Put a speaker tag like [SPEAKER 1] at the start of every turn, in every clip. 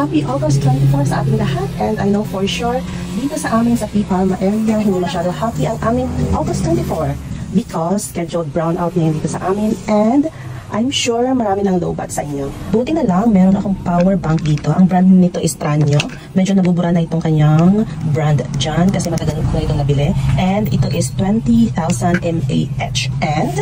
[SPEAKER 1] happy August 24 sa ating lahat. And I know for sure, dito sa amin sa P-Palma area, hindi masyado happy ang aming August 24 because scheduled brownout ngayon dito sa amin, and I'm sure marami ng lowbat sa inyo. Buti na lang, meron akong power bank dito. Ang brand nito is Tranio. Medyo nabubura na itong kanyang brand dyan kasi matagal ko na itong nabili. And ito is 20,000 mAh. And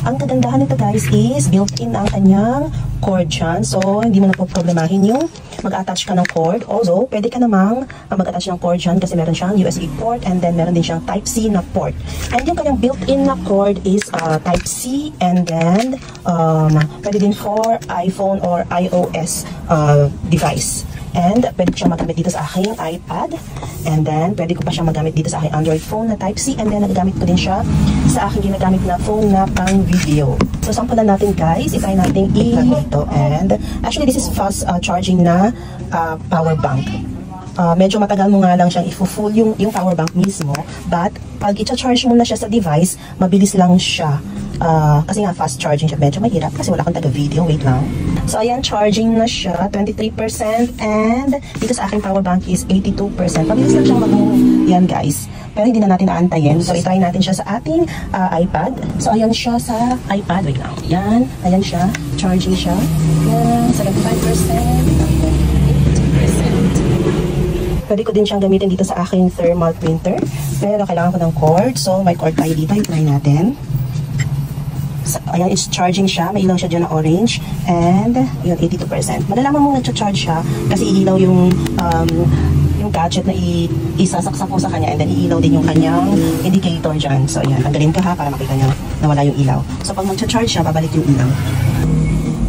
[SPEAKER 1] ang kagandahan nito guys is built-in ang kanyang cord dyan. So, hindi mo na po problemahin yung mag-attach ka ng cord. Also, pwede ka namang mag-attach ng cord dyan kasi meron siyang USB port and then meron din siyang Type-C na port. And yung kanyang built-in na cord is Type-C, and then pwede din for iPhone or iOS device. And pwede siyang magamit dito sa aking iPad. And then, pwede ko pa siyang magamit dito sa aking Android phone na Type-C. And then, nagagamit ko din siya sa aking ginagamit na phone na pang video. So, sample na natin guys. Itry natin dito. And actually, this is fast charging na power bank. Medyo matagal mo nga lang siyang i-full yung power bank mismo. But, pag i-charge mo na siya sa device, mabilis lang siya. Kasi nga fast charging siya. Medyo mahirap kasi wala kang taga-video. Wait lang. So, ayan, charging na siya. 23%. And dito sa aking power bank is 82%. Mabilis lang siyang mag-move. Yan, guys. Pero hindi na natin naantayin. So, itry natin siya sa ating iPad. So, ayan siya sa iPad. Wait lang. Yan. Ayan siya. Charging siya. Yan. 75%. 80%. Pwede ko din siyang gamitin dito sa aking thermal printer. Pero kailangan ko ng cord. So, may cord tayo dito. Itry natin. So, ayan, it's charging siya. May ilaw siya dyan na orange. And, yun, 82%. Malalaman mong nag-charge siya kasi iilaw yung gadget na isasaksak mo sa kanya, and then iilaw din yung kanyang indicator dyan. So, ayan, tanggalin ka ha para makita nyo na wala yung ilaw. So, pag mag-charge siya, babalik yung ilaw.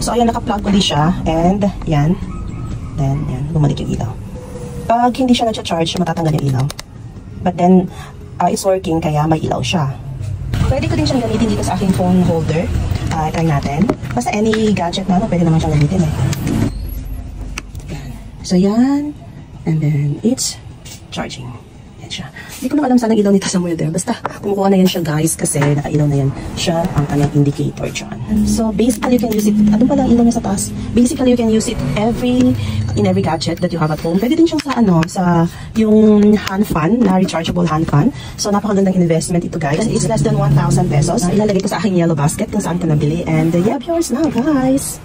[SPEAKER 1] So, ayan, naka-plug ulit siya. And, yan. Then, yan, bumalik yung ilaw. Pag hindi siya nag-charge, matatanggal yung ilaw. But then, it's working, kaya may ilaw siya. Pwede ko din siyang gamitin dito sa aking phone holder. Try natin. Basta any gadget na, pwede naman siyang gamitin eh. Yan. So, yan. And then, it's charging. Yan siya. Hindi ko na alam saan ang ilaw nito sa model. Basta, kumukuha na yan siya guys kasi nakailaw na yan siya ang kanyang indicator dyan. So, basically, you can use it. Ano pa lang ilaw niya sa taas? Basically, you can use it in every gadget that you have at home. Pwede din siyang sa yung hand fan, na rechargeable hand fan. So, napakagandang investment ito guys. It's less than 1,000 pesos. Ilalagay ko sa aking yellow basket kung saan ko nabili. And, yeah, yours now guys.